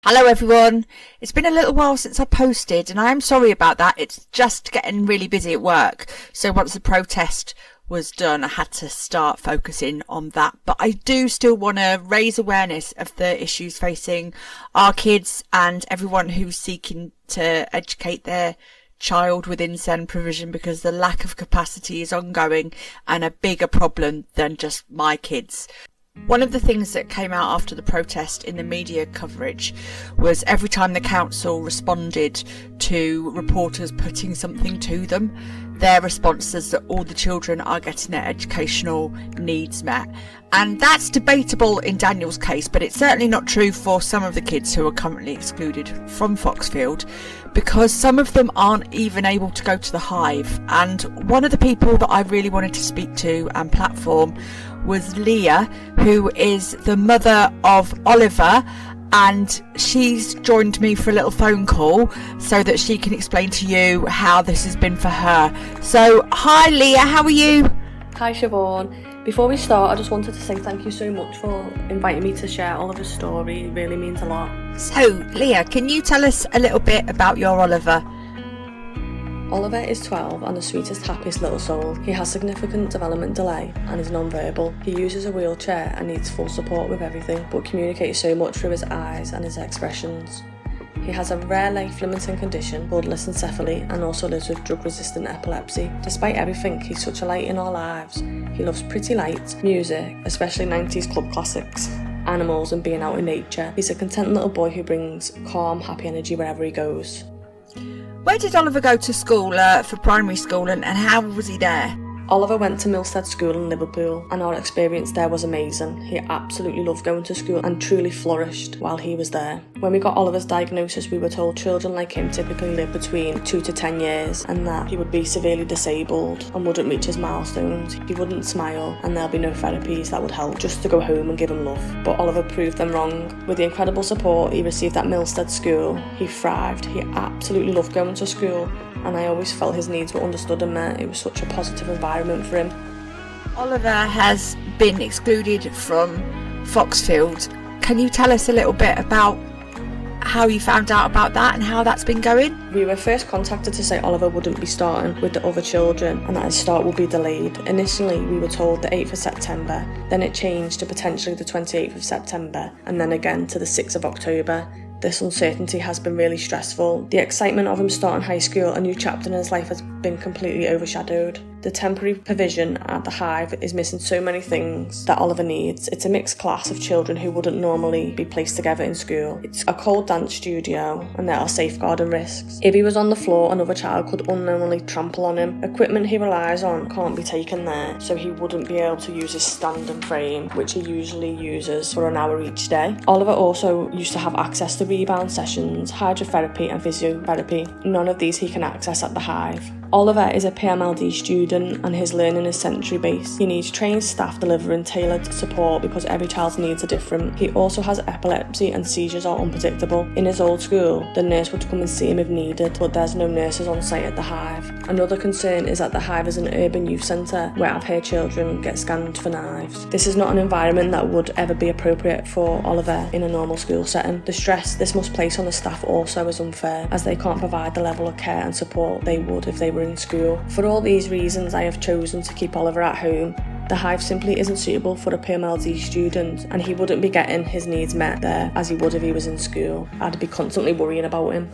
Hello everyone, it's been a little while since I posted and I am sorry about that. It's just getting really busy at work, so once the protest was done I had to start focusing on that, but I do still want to raise awareness of the issues facing our kids and everyone who's seeking to educate their child within SEND provision, because the lack of capacity is ongoing and a bigger problem than just my kids. One of the things that came out after the protest in the media coverage was every time the council responded to reporters putting something to them, their response is that all the children are getting their educational needs met. And that's debatable in Daniel's case, but it's certainly not true for some of the kids who are currently excluded from Foxfield, because some of them aren't even able to go to the Hive. And one of the people that I really wanted to speak to and platform was Leah, who is the mother of Oliver, and she's joined me for a little phone call so that she can explain to you how this has been for her. So, hi Leah, how are you? Hi Siobhan. Before we start, I just wanted to say thank you so much for inviting me to share Oliver's story. It really means a lot. So, Leah, can you tell us a little bit about your Oliver? Oliver is 12 and the sweetest, happiest little soul. He has significant development delay and is non-verbal. He uses a wheelchair and needs full support with everything, but communicates so much through his eyes and his expressions. He has a rare life-limiting condition called lissencephaly and also lives with drug-resistant epilepsy. Despite everything, he's such a light in our lives. He loves pretty lights, music, especially 90s club classics, animals and being out in nature. He's a content little boy who brings calm, happy energy wherever he goes. Where did Oliver go to school for primary school and how was he there? Oliver went to Milstead School in Liverpool and our experience there was amazing. He absolutely loved going to school and truly flourished while he was there. When we got Oliver's diagnosis, we were told children like him typically live between 2 to 10 years and that he would be severely disabled and wouldn't reach his milestones. He wouldn't smile and there'll be no therapies that would help, just to go home and give him love. But Oliver proved them wrong. With the incredible support he received at Milstead School, he thrived. He absolutely loved going to school, and I always felt his needs were understood and met. It was such a positive environment for him. Oliver has been excluded from Foxfield. Can you tell us a little bit about how you found out about that and how that's been going? We were first contacted to say Oliver wouldn't be starting with the other children and that his start would be delayed. Initially we were told the 8th of September, then it changed to potentially the 28th of September and then again to the 6th of October. This uncertainty has been really stressful. The excitement of him starting high school, a new chapter in his life, has been completely overshadowed. The temporary provision at the Hive is missing so many things that Oliver needs. It's a mixed class of children who wouldn't normally be placed together in school. It's a cold dance studio and there are safeguarding risks. If he was on the floor, another child could unknowingly trample on him. Equipment he relies on can't be taken there, so he wouldn't be able to use his standing frame, which he usually uses for an hour each day. Oliver also used to have access to rebound sessions, hydrotherapy and physiotherapy. None of these he can access at the Hive. Oliver is a PMLD student and his learning is sensory-based. He needs trained staff delivering tailored support because every child's needs are different. He also has epilepsy and seizures are unpredictable. In his old school, the nurse would come and see him if needed, but there's no nurses on site at the Hive. Another concern is that the Hive is an urban youth centre where I've heard children get scanned for knives. This is not an environment that would ever be appropriate for Oliver in a normal school setting. The stress this must place on the staff also is unfair, as they can't provide the level of care and support they would if they were in school. For all these reasons, I have chosen to keep Oliver at home. The Hive simply isn't suitable for a PMLD student and he wouldn't be getting his needs met there as he would if he was in school. I'd be constantly worrying about him.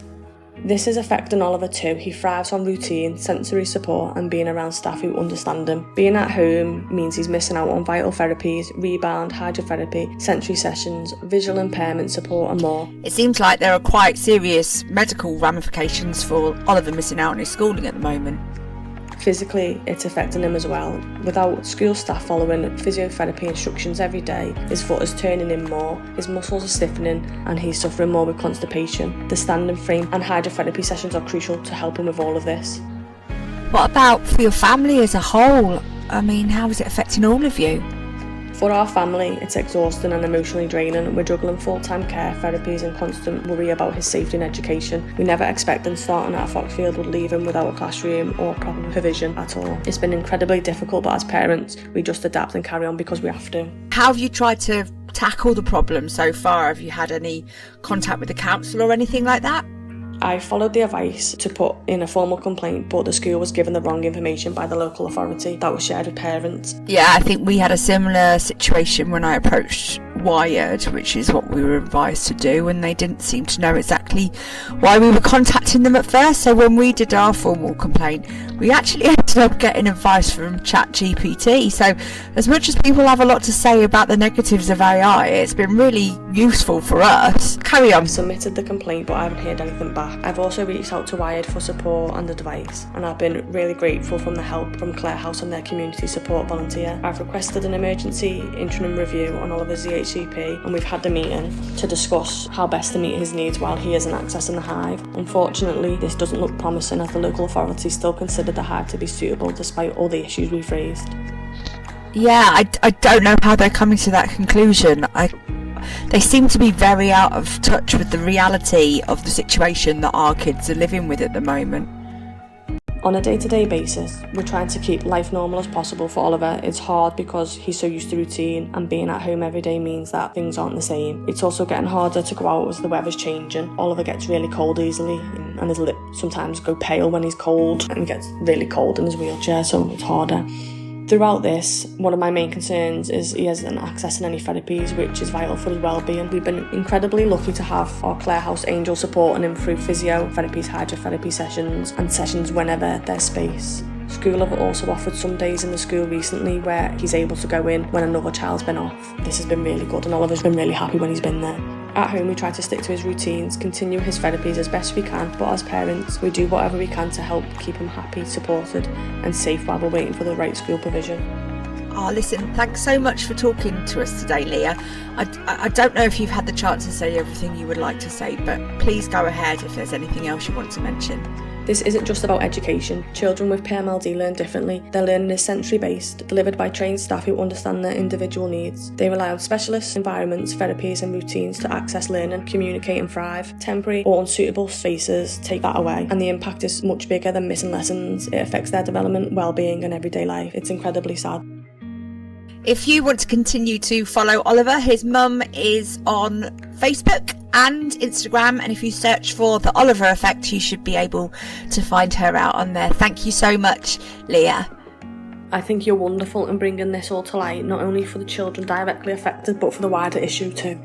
This is affecting Oliver too. He thrives on routine, sensory support and being around staff who understand him. Being at home means he's missing out on vital therapies, rebound, hydrotherapy, sensory sessions, visual impairment support and more. It seems like there are quite serious medical ramifications for Oliver missing out on his schooling at the moment. Physically, it's affecting him as well. Without school staff following physiotherapy instructions every day, his foot is turning in more, his muscles are stiffening and he's suffering more with constipation. The standing frame and hydrotherapy sessions are crucial to help him with all of this. What about for your family as a whole? I mean, how is it affecting all of you? For our family, it's exhausting and emotionally draining. We're juggling full-time care, therapies and constant worry about his safety and education. We never expected starting at Foxfield would leave him without a classroom or proper provision at all. It's been incredibly difficult, but as parents, we just adapt and carry on because we have to. How have you tried to tackle the problem so far? Have you had any contact with the council or anything like that? I followed the advice to put in a formal complaint, but the school was given the wrong information by the local authority that was shared with parents. Yeah, I think we had a similar situation when I approached Wired, which is what we were advised to do, and they didn't seem to know exactly why we were contacting them at first. So when we did our formal complaint, we actually ended up getting advice from ChatGPT. So as much as people have a lot to say about the negatives of AI, it's been really useful for us. Carry on. I've submitted the complaint, but I haven't heard anything back. I've also reached out to Wired for support and advice, and I've been really grateful from the help from Claire House and their community support volunteer. I've requested an emergency interim review on Oliver's EHCP, and we've had the meeting to discuss how best to meet his needs while he isn't accessing the Hive. Unfortunately, this doesn't look promising, as the local authorities still consider the Hive to be suitable despite all the issues we've raised. Yeah, I don't know how they're coming to that conclusion. They seem to be very out of touch with the reality of the situation that our kids are living with at the moment. On a day-to-day basis, we're trying to keep life normal as possible for Oliver. It's hard because he's so used to routine, and being at home every day means that things aren't the same. It's also getting harder to go out as the weather's changing. Oliver gets really cold easily, and his lip sometimes go pale when he's cold, and gets really cold in his wheelchair, so it's harder. Throughout this, one of my main concerns is he isn't accessing any therapies, which is vital for his well-being. We've been incredibly lucky to have our Claire House Angel supporting him through physio, therapies, hydrotherapy sessions and sessions whenever there's space. School have also offered some days in the school recently where he's able to go in when another child's been off. This has been really good, and Oliver's been really happy when he's been there. At home, we try to stick to his routines, continue his therapies as best we can, but as parents, we do whatever we can to help keep him happy, supported and safe while we're waiting for the right school provision. Oh, listen, thanks so much for talking to us today, Leah. I don't know if you've had the chance to say everything you would like to say, but please go ahead if there's anything else you want to mention. This isn't just about education. Children with PMLD learn differently. Their learning is sensory-based, delivered by trained staff who understand their individual needs. They rely on specialist environments, therapies and routines to access learning, communicate and thrive. Temporary or unsuitable spaces take that away, and the impact is much bigger than missing lessons. It affects their development, well-being and everyday life. It's incredibly sad. If you want to continue to follow Oliver, his mum is on Facebook and Instagram, and if you search for The Oliver Effect, you should be able to find her out on there. Thank you so much, Leah. I think you're wonderful in bringing this all to light, not only for the children directly affected, but for the wider issue too.